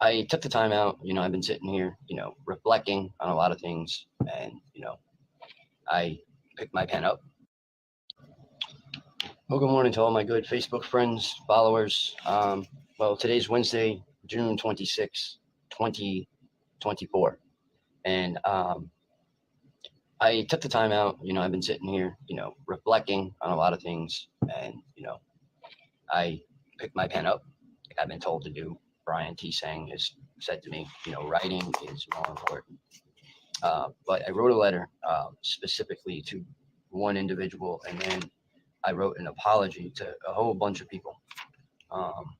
I took the time out. I've been sitting here, reflecting on a lot of things, and I picked my pen up. Well, good morning to all my good Facebook friends, followers. Well, today's Wednesday, June 26, 2024, and I took the time out. I've been sitting here, reflecting on a lot of things, and I picked my pen up, like I've been told to do. Brian T. Sang has said to me, writing is more important. But I wrote a letter specifically to one individual, and then I wrote an apology to a whole bunch of people. Um,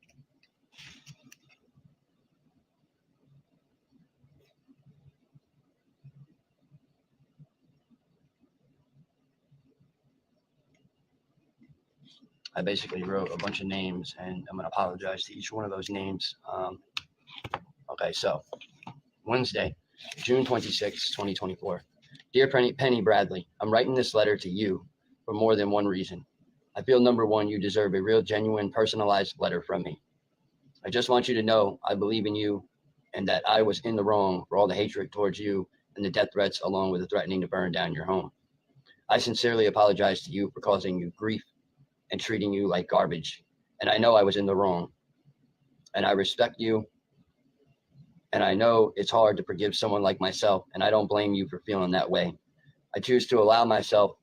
I basically wrote a bunch of names, and I'm going to apologize to each one of those names. Okay, so Wednesday, June 26, 2024. Dear Penny Bradley, I'm writing this letter to you for more than one reason. I feel number one, you deserve a real, genuine, personalized letter from me. I just want you to know I believe in you and that I was in the wrong for all the hatred towards you and the death threats, along with the threatening to burn down your home. I sincerely apologize to you for causing you grief and treating you like garbage. And I know I was in the wrong. And I respect you. And I know it's hard to forgive someone like myself. And I don't blame you for feeling that way. I choose to allow myself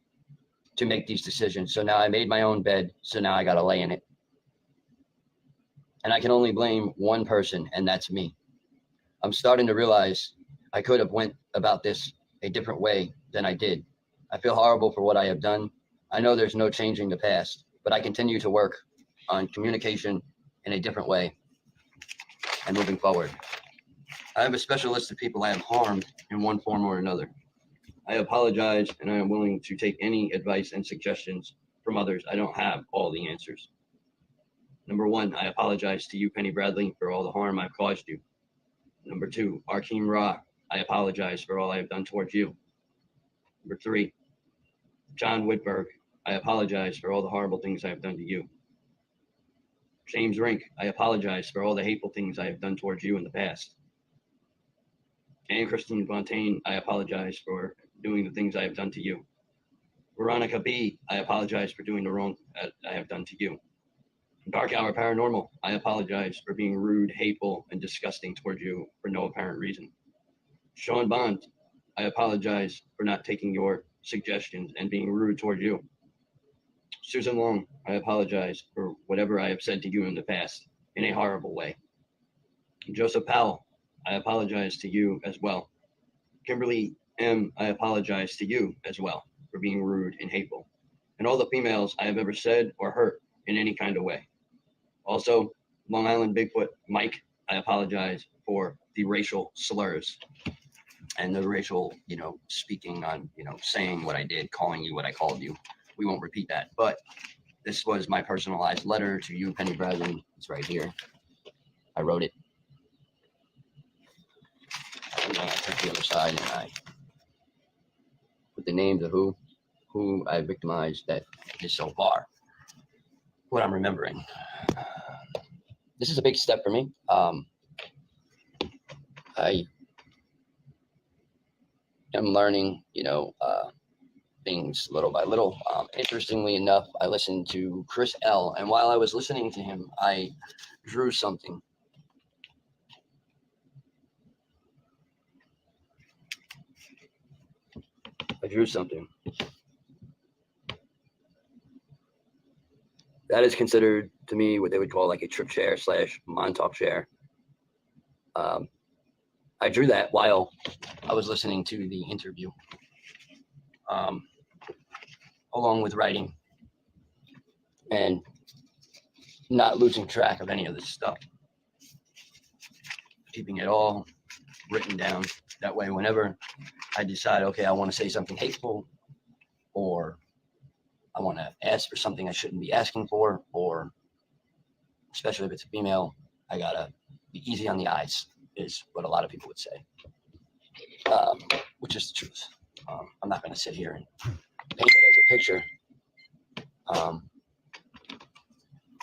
to make these decisions. So now I made my own bed. So now I got to lay in it. And I can only blame one person, and that's me. I'm starting to realize I could have went about this a different way than I did. I feel horrible for what I have done. I know there's no changing the past, but I continue to work on communication in a different way and moving forward. I have a special list of people I have harmed in one form or another. I apologize, and I am willing to take any advice and suggestions from others. I don't have all the answers. Number one, I apologize to you, Penny Bradley, for all the harm I've caused you. Number two, Arkeem Rock, I apologize for all I have done towards you. Number three, John Whitberg, I apologize for all the horrible things I have done to you. James Rink, I apologize for all the hateful things I have done towards you in the past. And Christine Fontaine, I apologize for doing the things I have done to you. Veronica B., I apologize for doing the wrong I have done to you. Dark Hour Paranormal, I apologize for being rude, hateful, and disgusting towards you for no apparent reason. Sean Bond, I apologize for not taking your suggestions and being rude toward you. Susan Long, I apologize for whatever I have said to you in the past in a horrible way. Joseph Powell, I apologize to you as well. Kimberly M., I apologize to you as well for being rude and hateful. And all the females I have ever said or hurt in any kind of way. Also, Long Island Bigfoot Mike, I apologize for the racial slurs and the racial, speaking on, saying what I did, calling you what I called you. We won't repeat that. But this was my personalized letter to you, Penny Bradley. It's right here. I wrote it. And then I took the other side and I put the names of who I victimized that is so far. What I'm remembering. This is a big step for me. I am learning, things little by little. Interestingly enough, I listened to Chris L. And while I was listening to him, I drew something. That is considered to me what they would call like a trip share / Montauk share. I drew that while I was listening to the interview, along with writing and not losing track of any of this stuff, keeping it all written down. That way, whenever I decide, okay, I want to say something hateful, or I want to ask for something I shouldn't be asking for, or especially if it's a female, I gotta be easy on the eyes, is what a lot of people would say, which is the truth. I'm not going to sit here and paint it as a picture,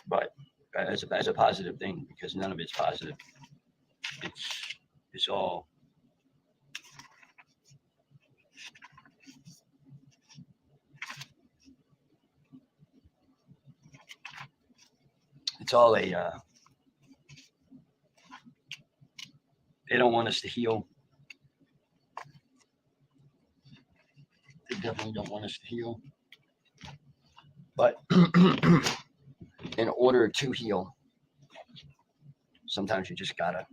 but as a positive thing, because none of it's positive. it's all a they don't want us to heal. They definitely don't want us to heal. But in order to heal, sometimes you just gotta,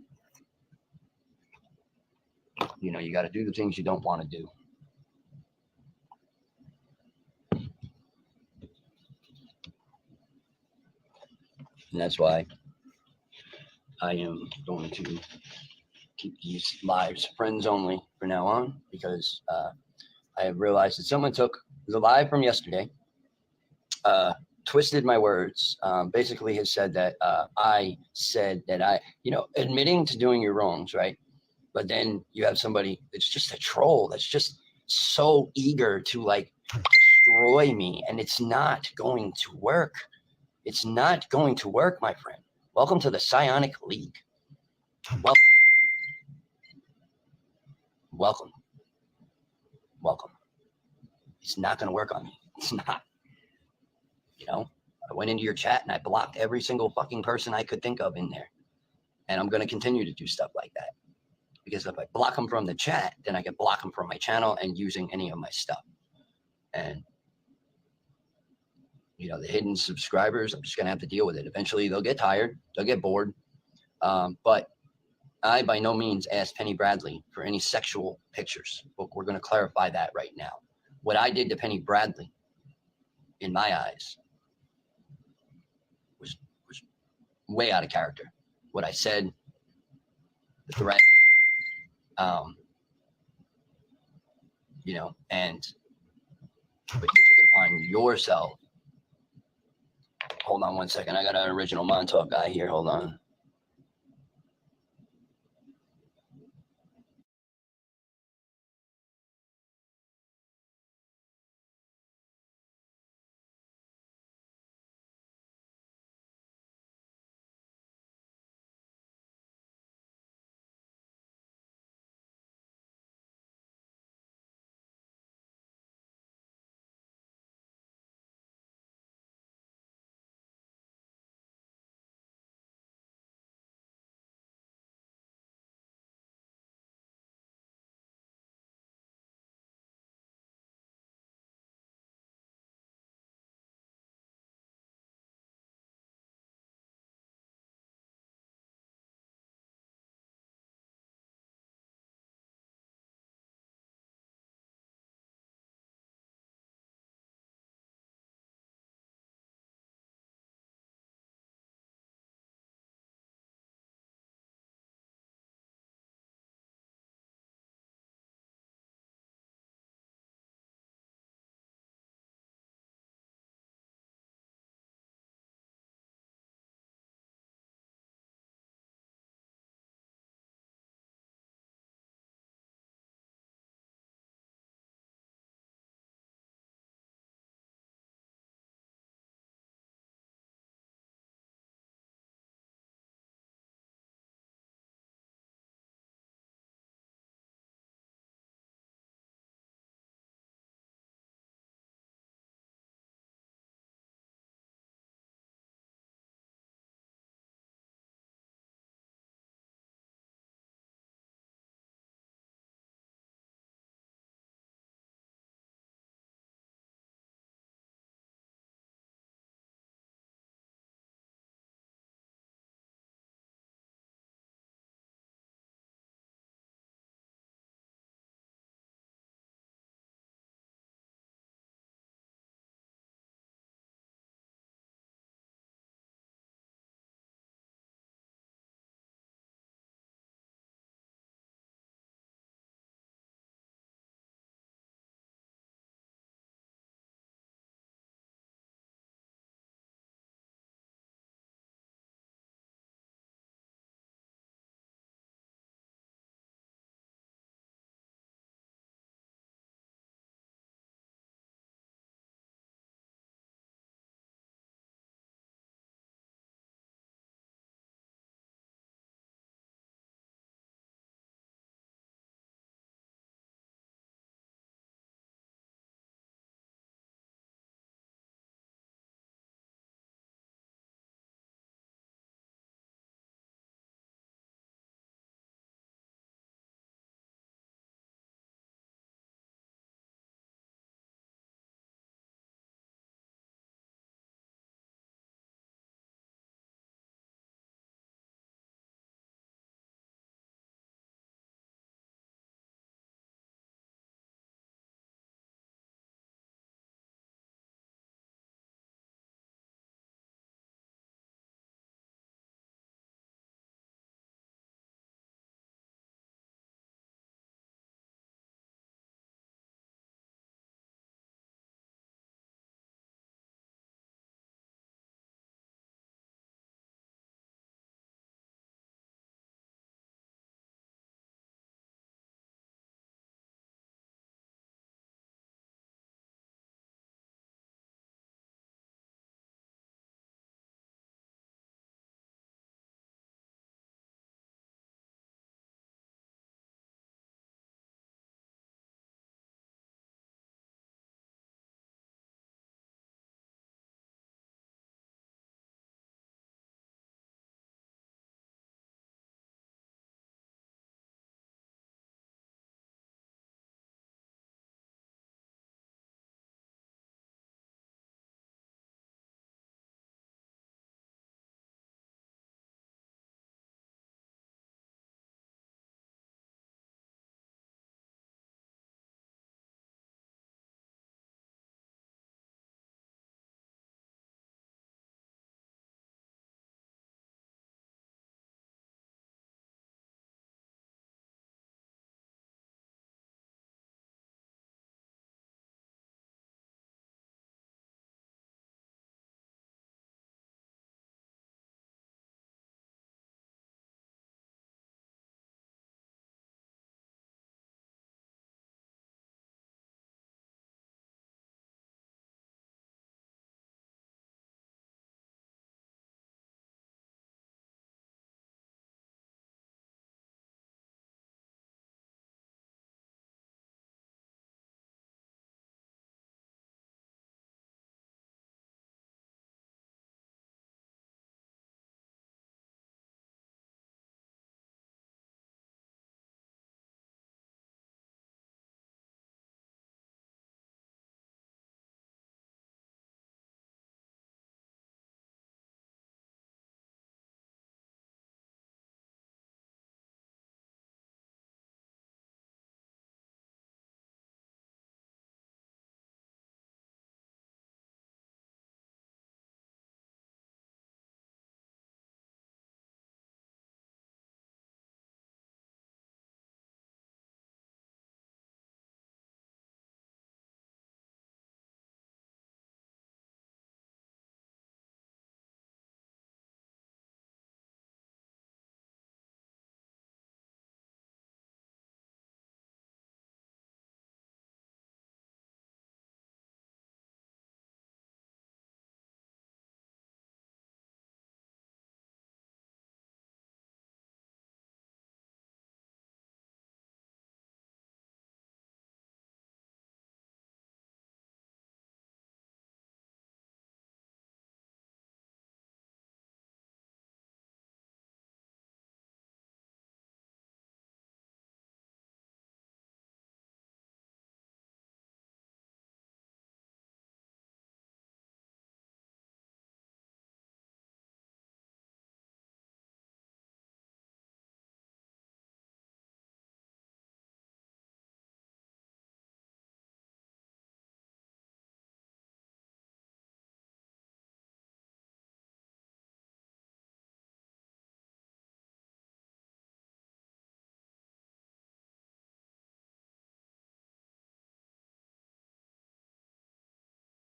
you gotta do the things you don't want to do. And that's why I am going to keep these lives friends only for now on, because I have realized that someone took the live from yesterday, twisted my words, basically has said that I said that admitting to doing your wrongs, right? But then you have somebody that's just a troll, that's just so eager to like destroy me, and it's not going to work. It's not going to work, my friend. Welcome to the Psionic League. Welcome. Welcome. Welcome. It's not going to work on me. It's not. I went into your chat and I blocked every single fucking person I could think of in there. And I'm going to continue to do stuff like that. Because if I block them from the chat, then I can block them from my channel and using any of my stuff. And, the hidden subscribers, I'm just going to have to deal with it. Eventually, they'll get tired. They'll get bored. But I, by no means, asked Penny Bradley for any sexual pictures. But we're going to clarify that right now. What I did to Penny Bradley, in my eyes, was way out of character. What I said, the threat, but you took it upon yourself. Hold on one second. I got an original Montauk guy here. Hold on.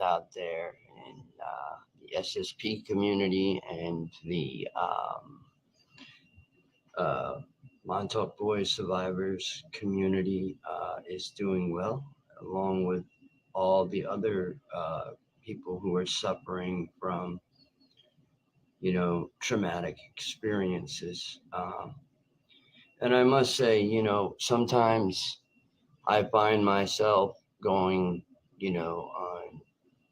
out there in the SSP community and the uh, Montauk Boys survivors community is doing well, along with all the other people who are suffering from, traumatic experiences. And I must say, sometimes I find myself going, on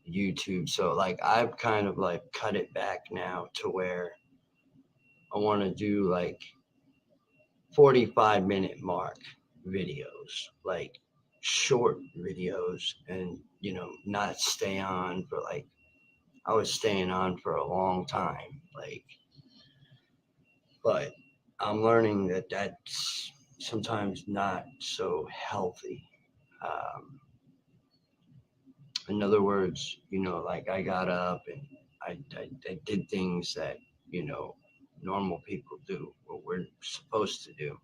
YouTube. So like I've kind of like cut it back now to where I want to do like 45-minute mark videos, like short videos, and not stay on for like I was staying on for a long time, like, but I'm learning that that's sometimes not so healthy. Um, in other words, like I got up and I did things that, normal people do, what we're supposed to do.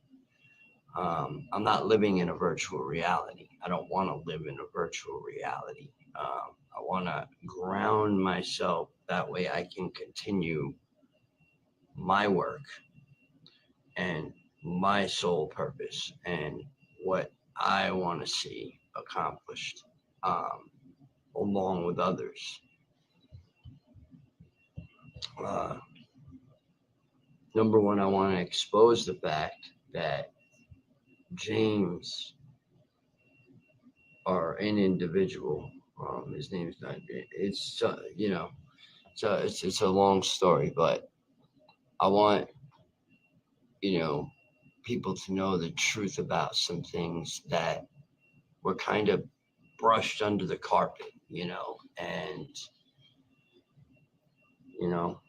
I'm not living in a virtual reality. I don't want to live in a virtual reality. I want to ground myself that way I can continue my work and my sole purpose and what I want to see accomplished, along with others. Uh, Number one, I want to expose the fact that James, or an individual, his name's not. It's so it's a long story, but I want you know people to know the truth about some things that were kind of brushed under the carpet, and you know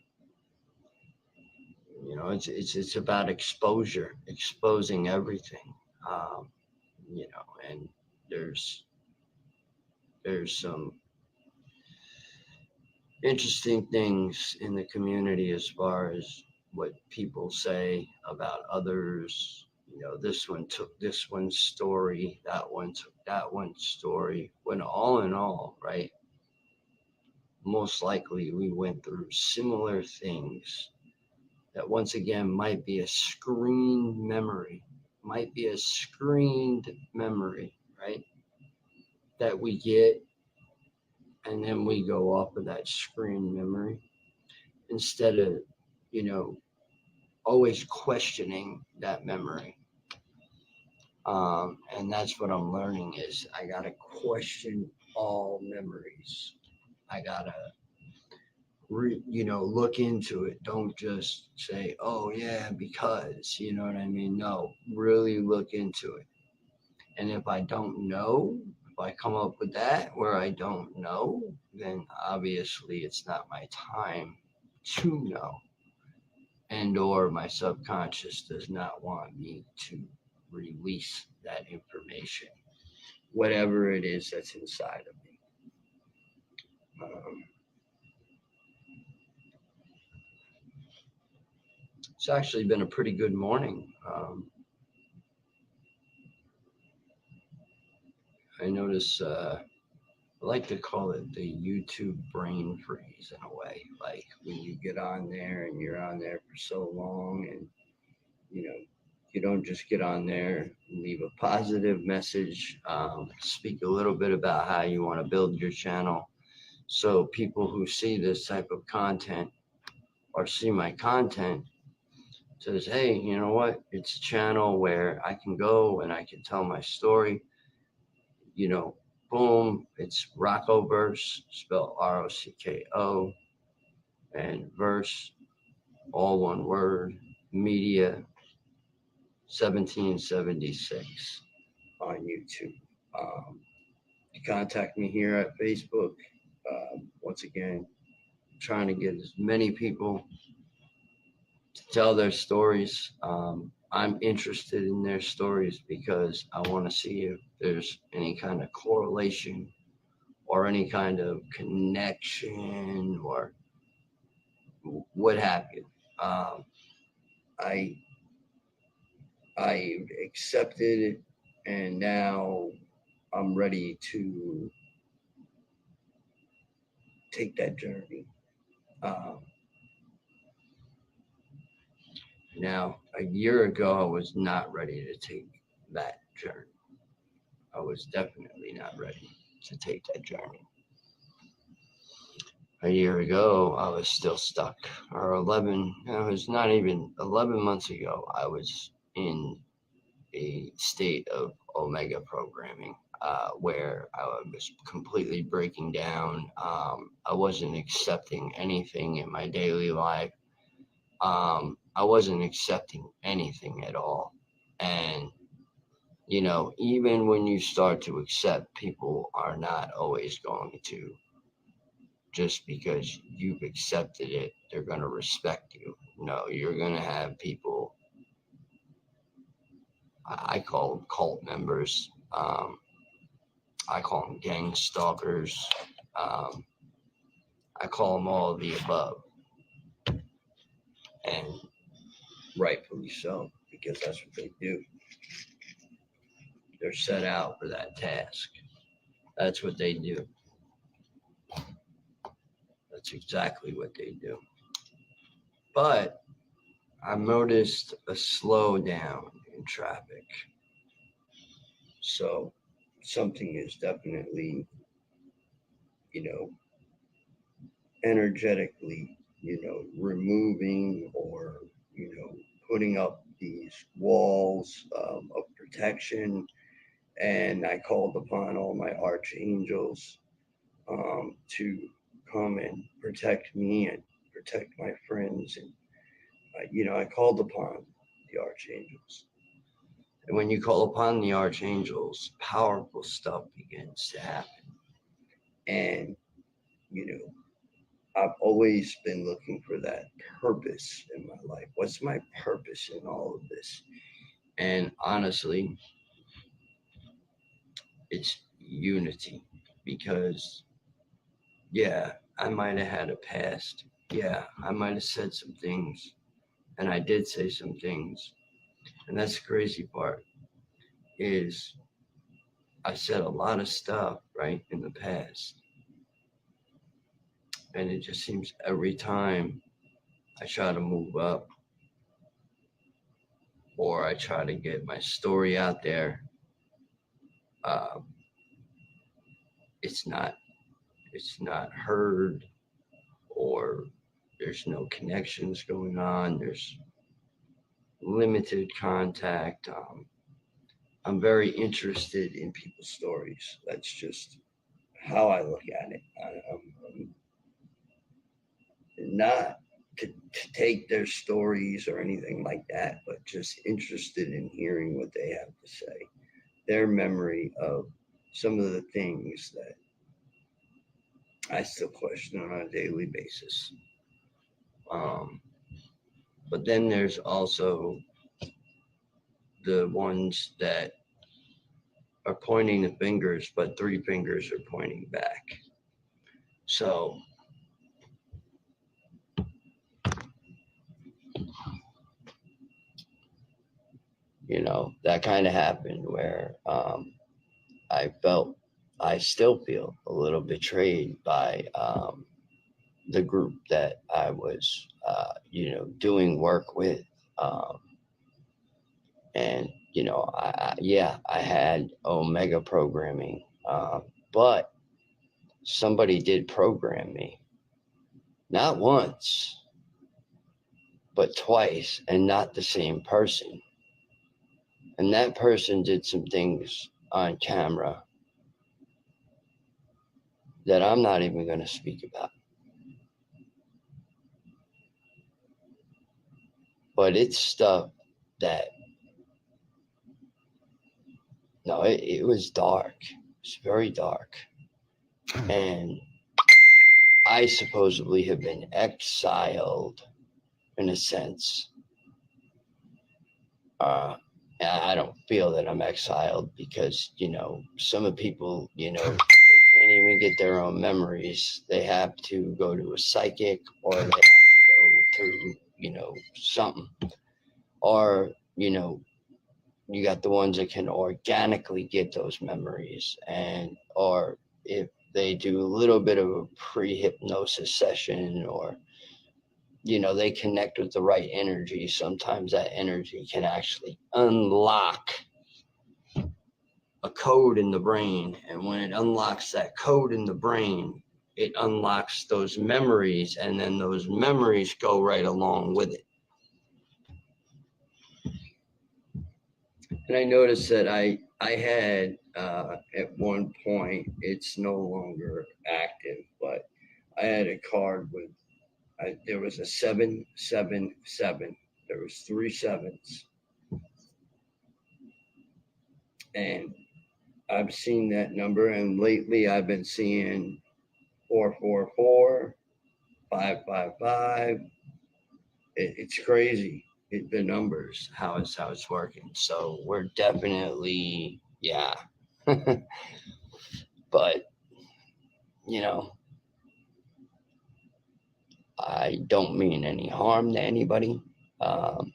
it's about exposure, exposing everything, um, and there's some interesting things in the community as far as what people say about others. This one took this one's story, that one took that one's story. When all in all, right, most likely we went through similar things that once again might be a screened memory, might be a screened memory, right? That we get, and then we go off of that screened memory instead of, you know, always questioning that memory. And that's what I'm learning is I gotta question all memories. I gotta, look into it. Don't just say, "Oh yeah, because," you know what I mean? No, really look into it. And if I don't know, if I come up with that where I don't know, then obviously it's not my time to know, and or my subconscious does not want me to release that information, whatever it is that's inside of me. um, it's actually been a pretty good morning. I notice, I like to call it the YouTube brain freeze in a way, like when you get on there and you're on there for so long, and you know you don't just get on there and leave a positive message, speak a little bit about how you want to build your channel, so people who see this type of content or see my content says, hey, you know what, it's a channel where I can go and I can tell my story. you know Boom, it's Rocko verse, spelled Rocko, and verse, all one word, media, 1776 on YouTube. You contact me here at Facebook. Once again, trying to get as many people to tell their stories. I'm interested in their stories because I want to see if there's any kind of correlation or any kind of connection or what have you. Um, I I accepted it, and now I'm ready to take that journey. Um, Now, a year ago, I was not ready to take that journey. I was definitely not ready to take that journey. A year ago, I was still stuck. Or 11, it was not even 11 months ago, I was in a state of omega programming where I was completely breaking down. I wasn't accepting anything in my daily life. I wasn't accepting anything at all. And, even when you start to accept, people are not always going to, just because you've accepted it, they're going to respect you. No, you're going to have people, I call them cult members. I call them gang stalkers. Um, I call them all of the above. And Rightfully so, because that's what they do. they're set out for that task. That's what they do. That's exactly what they do. But I've noticed a slowdown in traffic. So something is definitely, you know, energetically, removing or, putting up these walls of protection. And I called upon all my archangels to come and protect me and protect my friends. And, I called upon the archangels. And when you call upon the archangels, powerful stuff begins to happen. And, you know, I've always been looking for that purpose in my life. What's my purpose in all of this? And honestly, it's unity. Because, yeah, I might have had a past. Yeah, I might have said some things. And I did say some things. And that's the crazy part is I said a lot of stuff, right, in the past. And it just seems every time I try to move up or I try to get my story out there, uh, it's not it's not heard, or there's no connections going on. There's limited contact. I'm very interested in people's stories. That's just how I look at it. I'm not to take their stories or anything like that, but just interested in hearing what they have to say, their memory of some of the things that I still question on a daily basis. Um, but then there's also the ones that are pointing the fingers, but three fingers are pointing back. So, that kind of happened where I felt, I still feel a little betrayed by the group that I was, doing work with. Um, and, yeah, I had Omega programming, but somebody did program me, not once, but twice, and not the same person. And that person did some things on camera that I'm not even going to speak about. But it's stuff that, no, it was dark. It's very dark. And I supposedly have been exiled in a sense. Uh, and I don't feel that I'm exiled because, some of people, they can't even get their own memories. They have to go to a psychic, or they have to go through, something. Or, you got the ones that can organically get those memories, and or if they do a little bit of a pre-hypnosis session, or they connect with the right energy, sometimes that energy can actually unlock a code in the brain. And when it unlocks that code in the brain, it unlocks those memories, and then those memories go right along with it. And I noticed that I had at one point, it's no longer active, but I had a card with, there was a 777. There was 3 sevens. And I've seen that number, and lately I've been seeing 444, 555. It's crazy. The numbers, how it's working. So we're definitely, yeah. But I don't mean any harm to anybody. I've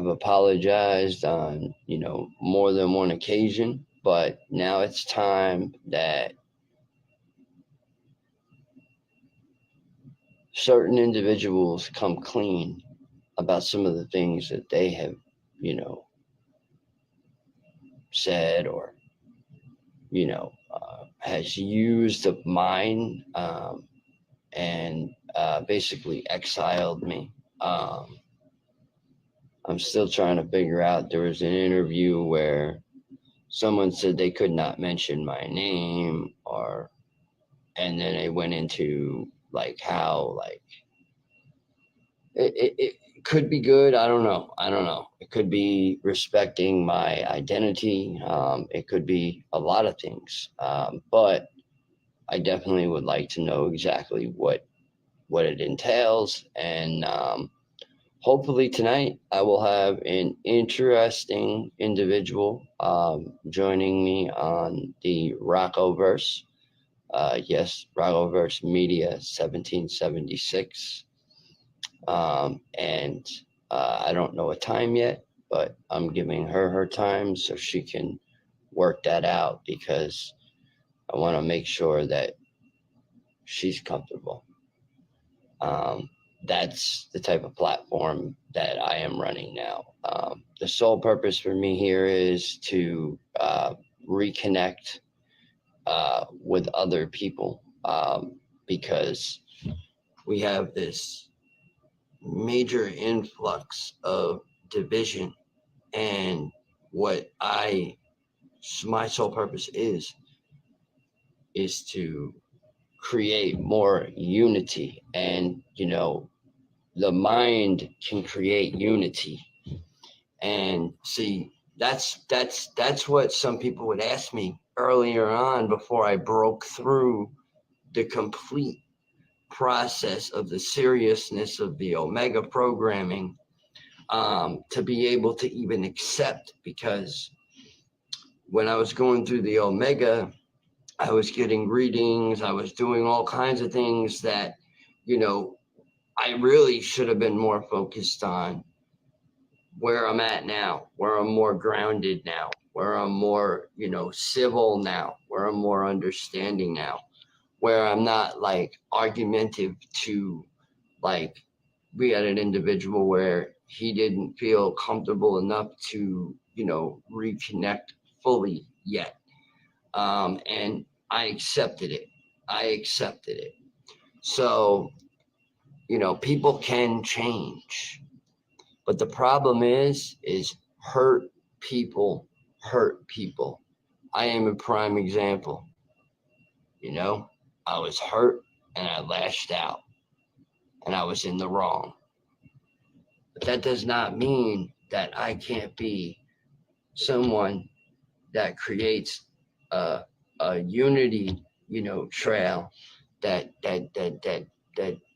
apologized on, more than one occasion, but now it's time that certain individuals come clean about some of the things that they have, said, or, has used of mine, and basically exiled me. I'm still trying to figure out. There was an interview where someone said they could not mention my name, and then they went into how it could be good. I don't know. It could be respecting my identity. It could be a lot of things. But I definitely would like to know exactly what it entails. And hopefully tonight I will have an interesting individual joining me on the Rocko verse. Yes, Rocko verse Media 1776. And I don't know a time yet, but I'm giving her time so she can work that out, because I want to make sure that she's comfortable. That's the type of platform that I am running now. The sole purpose for me here is to reconnect with other people, because we have this major influx of division, and my sole purpose is to create more unity. And the mind can create unity. And see, that's what some people would ask me earlier on, before I broke through the complete process of the seriousness of the Omega programming, to be able to even accept. Because when I was going through the Omega, I was getting readings, I was doing all kinds of things that, I really should have been more focused on where I'm at now, where I'm more grounded now, where I'm more, civil now, where I'm more understanding now, where I'm not argumentative to, we had an individual where he didn't feel comfortable enough to, reconnect fully yet. And I accepted it. So, people can change. But the problem is hurt people hurt people. I am a prime example. I was hurt and I lashed out, and I was in the wrong. But that does not mean that I can't be someone that creates a unity, trail that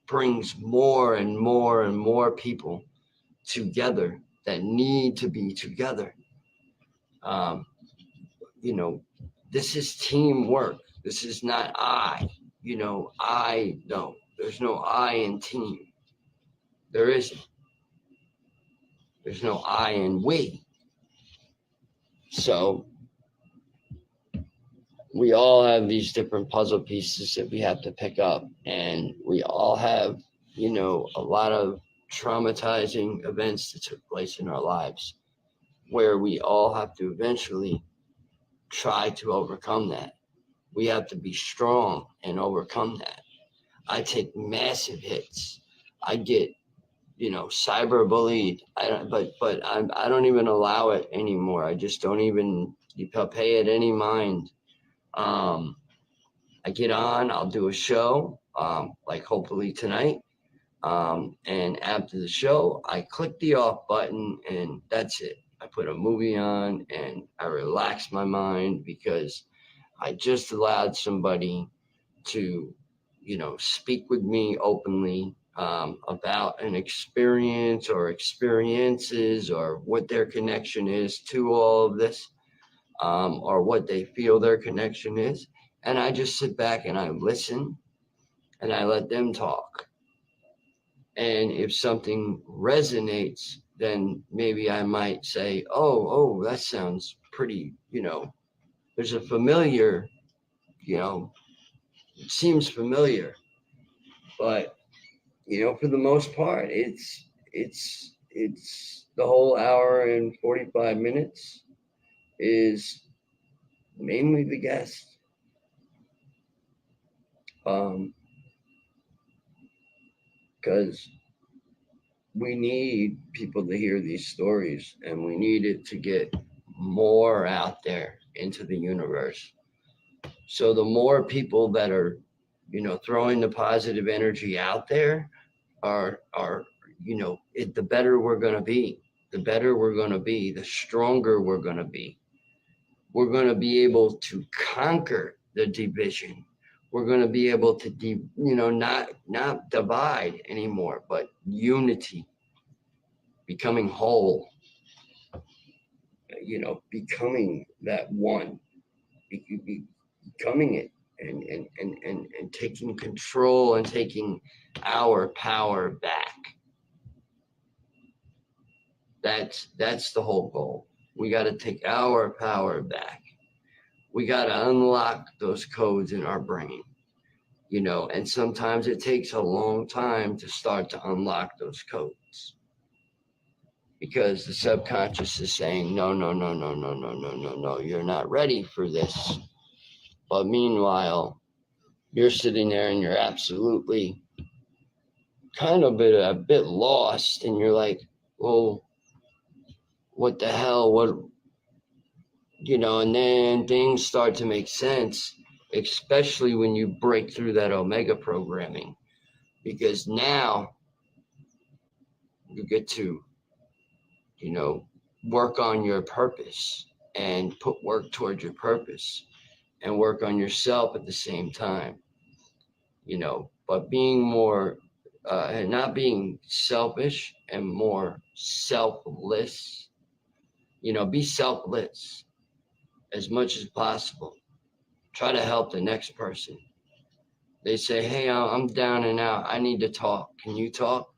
brings more and more and more people together that need to be together. This is teamwork. This is not I. No, there's no I in team. There isn't. There's no I in we. So we all have these different puzzle pieces that we have to pick up, and we all have, a lot of traumatizing events that took place in our lives where we all have to eventually try to overcome that. We have to be strong and overcome that. I take massive hits. I get, cyber bullied. I don't even allow it anymore. I just don't even pay it any mind. Um, I get on, I'll do a show, like hopefully tonight. And after the show, I click the off button and that's it. I put a movie on and I relax my mind because I just allowed somebody to, speak with me openly about an experience or experiences or what their connection is to all of this, or what they feel their connection is. And I just sit back and I listen and I let them talk. And if something resonates, then maybe I might say, oh, that sounds pretty, there's a familiar, it seems familiar. But for the most part, it's the whole hour and 45 minutes is mainly the guest. Because we need people to hear these stories and we need it to get more out there into the universe. So the more people that are, throwing the positive energy out there are the better we're going to be. The better we're going to be, the stronger we're going to be. We're going to be able to conquer the division. We're going to be able to not divide anymore, but unity, becoming whole, becoming that one, becoming it, and taking control and taking our power back. That's the whole goal. We got to take our power back. We got to unlock those codes in our brain, and sometimes it takes a long time to start to unlock those codes because the subconscious is saying, no, no, no, no, no, no, no, no, no, you're not ready for this. But meanwhile, you're sitting there and you're absolutely kind of a bit lost, and you're like, well, what the hell? What, and then things start to make sense, especially when you break through that Omega programming, because now you get to, work on your purpose and put work towards your purpose and work on yourself at the same time, but being more, not being selfish and more selfless, be selfless as much as possible. Try to help the next person. They say, hey, I'm down and out. I need to talk. Can you talk?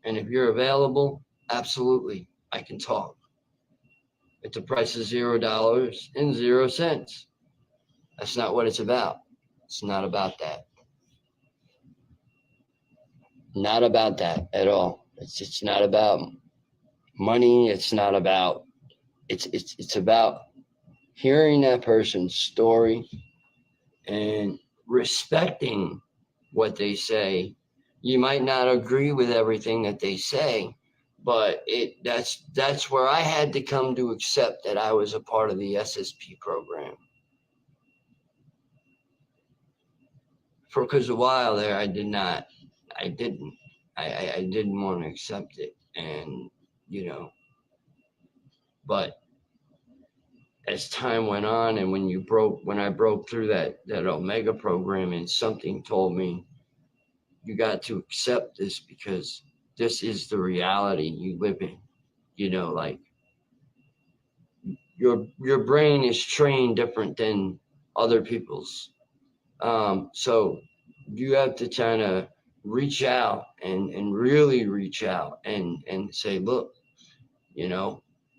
And if you're available, absolutely, I can talk. At the price of $0 and 0 cents. That's not what it's about. It's not about that. Not about that at all. It's not about money. It's not about, it's about hearing that person's story and respecting what they say. You might not agree with everything that they say, but that's where I had to come to accept that I was a part of the SSP program. Because a while there, I didn't want to accept it, and but as time went on, and when I broke through that Omega program, and something told me, you got to accept this because this is the reality you live in. Like your brain is trained different than other people's. So you have to kind of reach out and really reach out and say, look,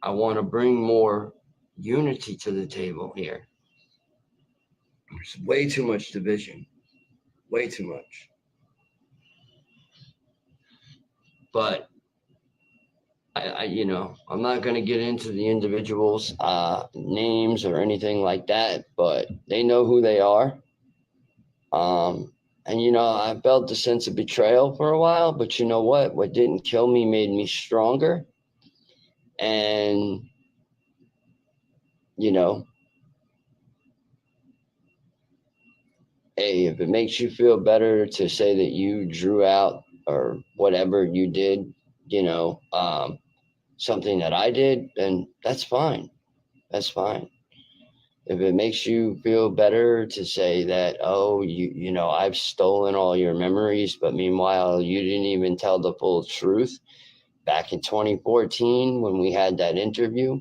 I want to bring more unity to the table here. There's way too much division. Way too much. But I'm not going to get into the individuals' names or anything like that, but they know who they are. And I felt a sense of betrayal for a while, but you know what? What didn't kill me made me stronger. And, hey, if it makes you feel better to say that you drew out or whatever you did, something that I did, then that's fine. That's fine. If it makes you feel better to say that, oh, I've stolen all your memories, but meanwhile, you didn't even tell the full truth. Back in 2014, when we had that interview,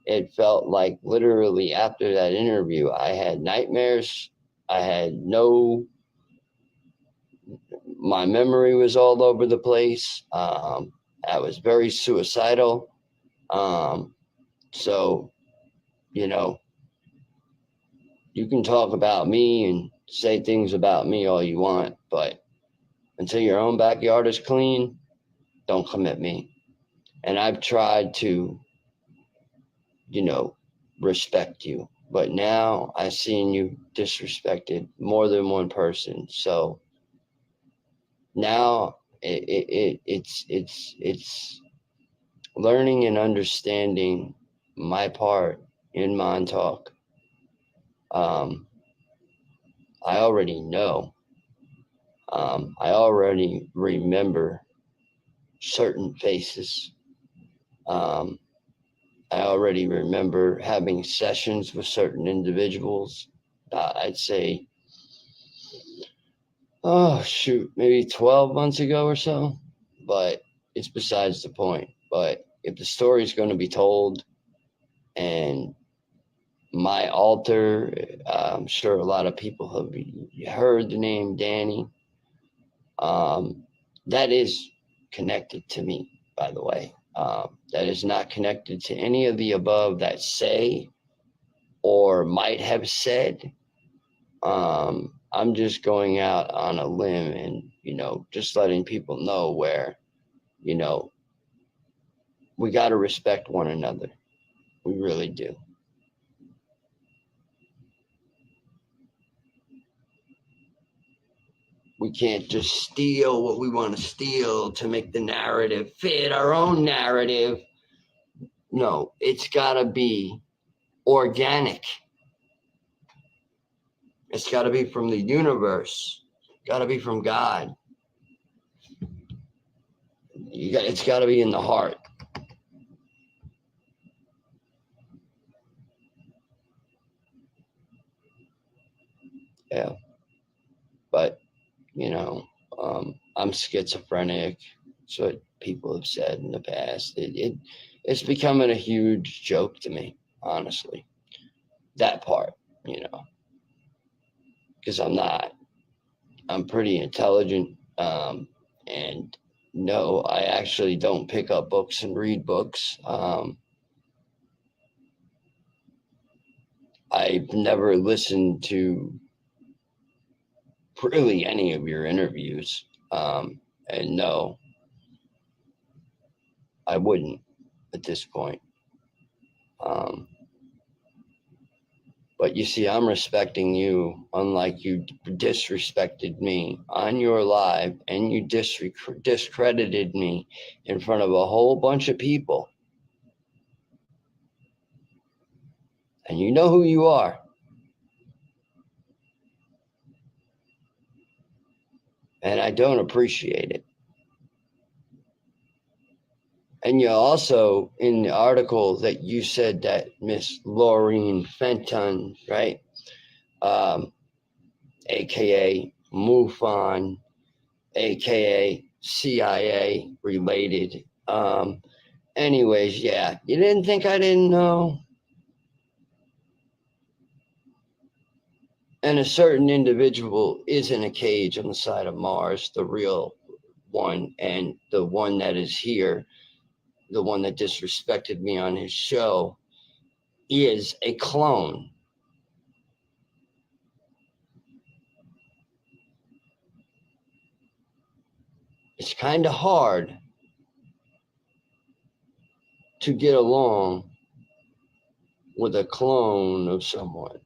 it felt like literally after that interview, I had nightmares. My memory was all over the place. I was very suicidal. So, you can talk about me and say things about me all you want, but until your own backyard is clean, don't come at me. And I've tried to, respect you, but now I've seen you disrespected more than one person. So now it's learning and understanding my part in Montauk. I already know. I already remember certain faces. I already remember having sessions with certain individuals. I'd say, oh, shoot, maybe 12 months ago or so. But it's besides the point. But if the story is going to be told and my altar, I'm sure a lot of people have heard the name Danny. That is connected to me, by the way. That is not connected to any of the above that say or might have said. I'm just going out on a limb and, just letting people know where, we got to respect one another. We really do. We can't just steal what we want to steal to make the narrative fit our own narrative. No, it's got to be organic. It's got to be from the universe. Got to be from God. It's got to be in the heart. Yeah. But, I'm schizophrenic. That's what people have said in the past. It's becoming a huge joke to me, honestly. That part, because I'm not. I'm pretty intelligent. And no, I actually don't pick up books and read books. I've never listened to really any of your interviews. And no, I wouldn't at this point. But you see, I'm respecting you, unlike you disrespected me on your live, and you discredited me in front of a whole bunch of people. And you know who you are. And I don't appreciate it. And you also, in the article that you said that Miss Laureen Fenton, right? AKA MUFON, AKA CIA related. Anyways, yeah, you didn't think I didn't know? And a certain individual is in a cage on the side of Mars, the real one, and the one that is here, the one that disrespected me on his show, is a clone. it's kind of hard to get along with a clone of someone.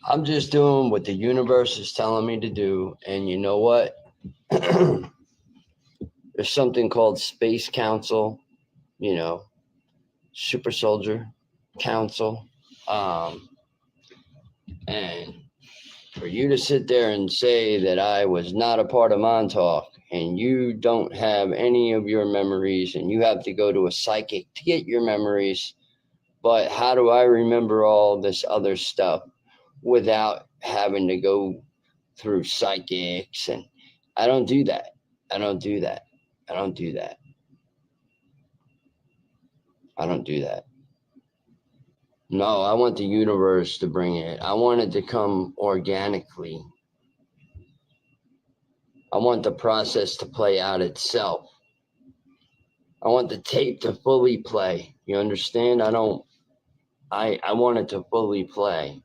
I'm just doing what the universe is telling me to do. And you know what? There's something called Space Council, you know, Super Soldier Council. And for you to sit there and say that I was not a part of Montauk and you don't have any of your memories and you have to go to a psychic to get your memories, but how do I remember all this other stuff without having to go through psychics? And I don't do that. I don't do that. I don't do that. I don't do that. No, I want the universe to bring it. I want it to come organically. I want the process to play out itself. I want the tape to fully play. You understand? I want it to fully play.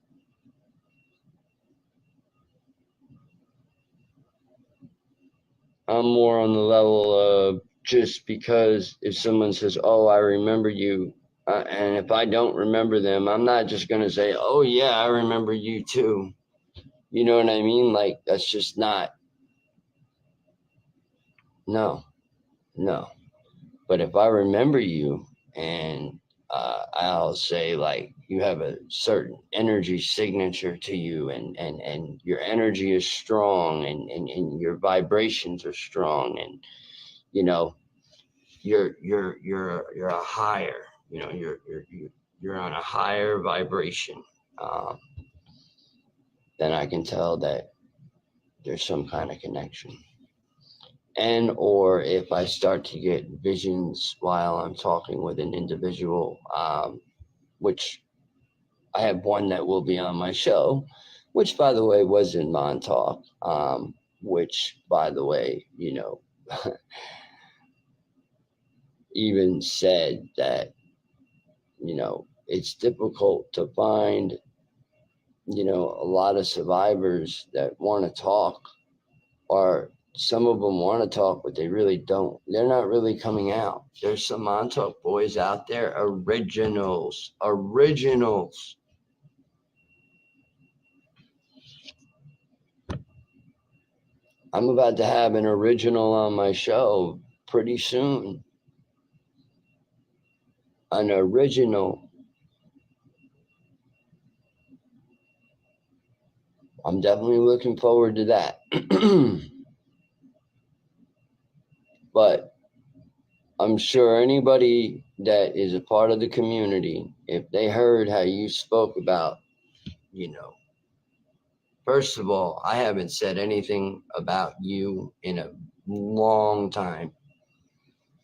I'm more on the level of just because if someone says, oh, I remember you, and if I don't remember them, I'm not just going to say, oh, yeah, I remember you too. You know what I mean? Like, that's just not, no. But if I remember you and I'll say, like, you have a certain energy signature to you and your energy is strong and your vibrations are strong and, you know, you're a higher, you know, you're on a higher vibration, then I can tell that there's some kind of connection. And or if I start to get visions while I'm talking with an individual, which I have one that will be on my show, which by the way was in Montauk, which by the way, you know, even said that, you know, it's difficult to find, you know, a lot of survivors that want to talk, or some of them want to talk, but they really don't. They're not really coming out. There's some Montauk boys out there, originals. I'm about to have an original on my show pretty soon. An original. I'm definitely looking forward to that. But I'm sure anybody that is a part of the community, if they heard how you spoke about, you know, first of all, I haven't said anything about you in a long time.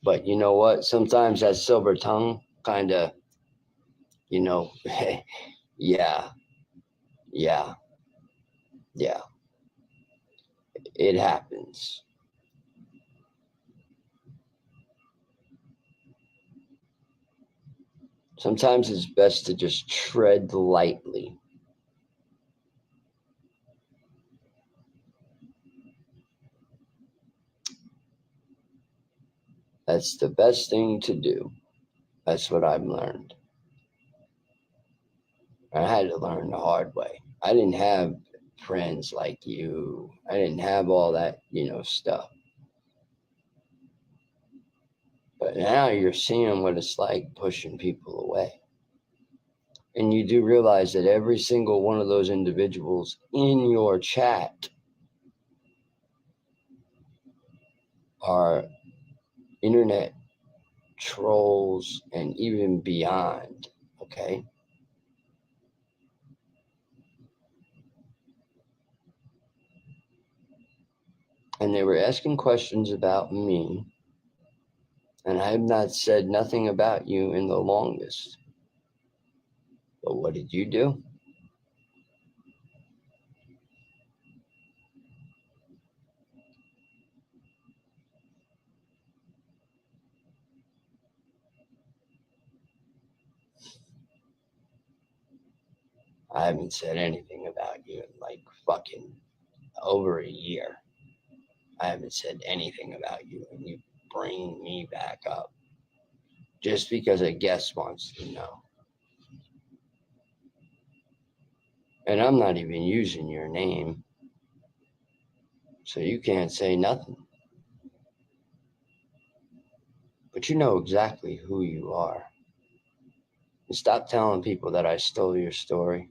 But you know what? Sometimes that silver tongue kind of, you know, yeah, yeah, yeah, it happens. Sometimes it's best to just tread lightly. That's the best thing to do. That's what I've learned. I had to learn the hard way. I didn't have friends like you. I didn't have all that, you know, stuff. But now you're seeing what it's like pushing people away. And you do realize that every single one of those individuals in your chat are internet trolls and even beyond, okay? And they were asking questions about me, and I have not said nothing about you in the longest. But what did you do? I haven't said anything about you in like fucking over a year. I haven't said anything about you, and you bring me back up just because a guest wants to know. And I'm not even using your name, so you can't say nothing. But you know exactly who you are. And stop telling people that I stole your story.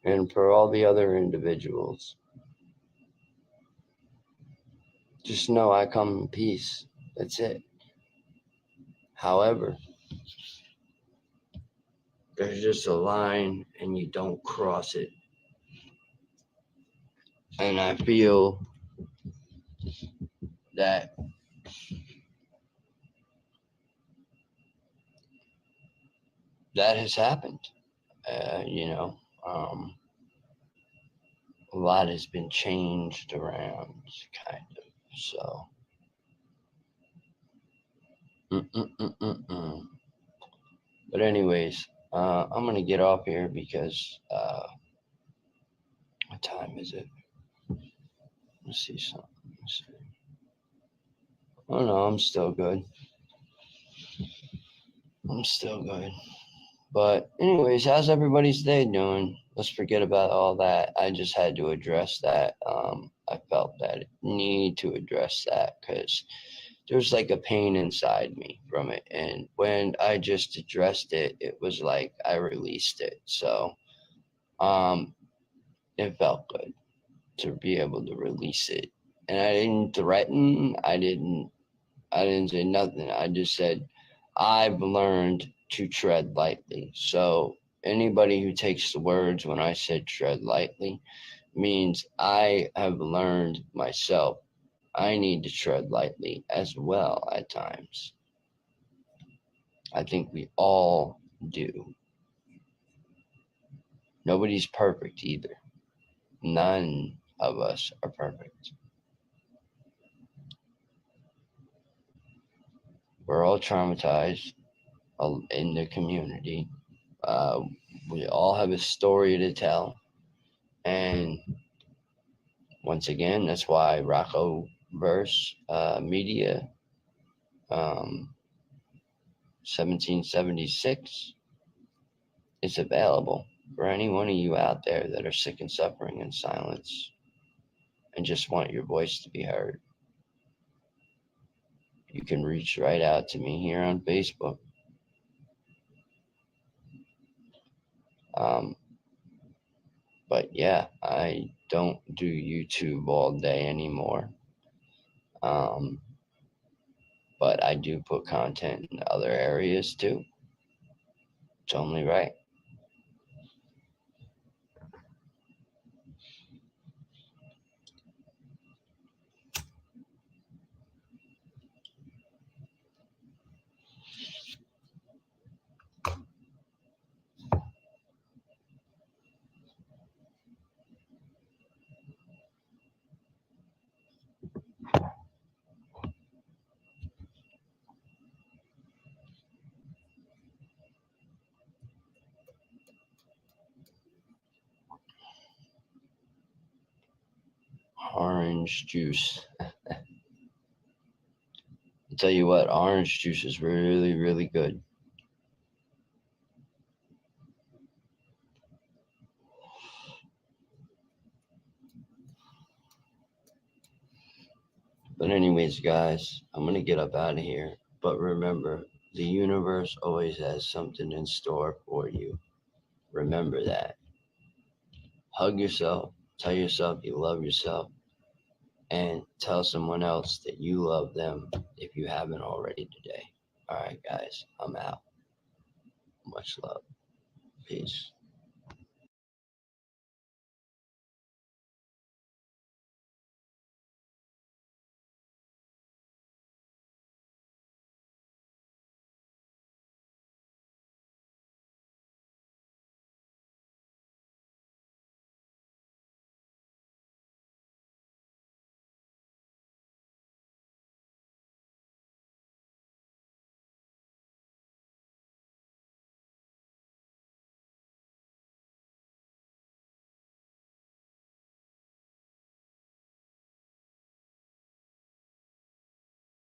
And for all the other individuals, just know I come in peace. That's it. However, there's just a line and you don't cross it. And I feel that that has happened. You know, a lot has been changed around, kind of. So, mm-mm-mm-mm-mm. But anyways, I'm gonna get off here because what time is it? Let's see something. Let's see. Oh no, I'm still good. I'm still good. But anyways, how's everybody's day doing? Let's forget about all that. I just had to address that. I felt that I need to address that because there's like a pain inside me from it. And when I just addressed it, it was like I released it. So it felt good to be able to release it. And I didn't threaten. I didn't say nothing. I just said, I've learned to tread lightly. So anybody who takes the words when I said tread lightly means I have learned myself. I need to tread lightly as well at times. I think we all do. Nobody's perfect either. None of us are perfect. We're all traumatized in the community. Uh, we all have a story to tell. And once again, that's why Rocko verse media 1776 is available for any one of you out there that are sick and suffering in silence and just want your voice to be heard. You can reach right out to me here on Facebook. But yeah, I don't do YouTube all day anymore. But I do put content in other areas too. It's only right. Orange juice. I'll tell you what, orange juice is really, really good. But anyways, guys, I'm going to get up out of here. But remember, the universe always has something in store for you. Remember that. Hug yourself. Tell yourself you love yourself. And tell someone else that you love them if you haven't already today. All right, guys, I'm out. Much love. Peace.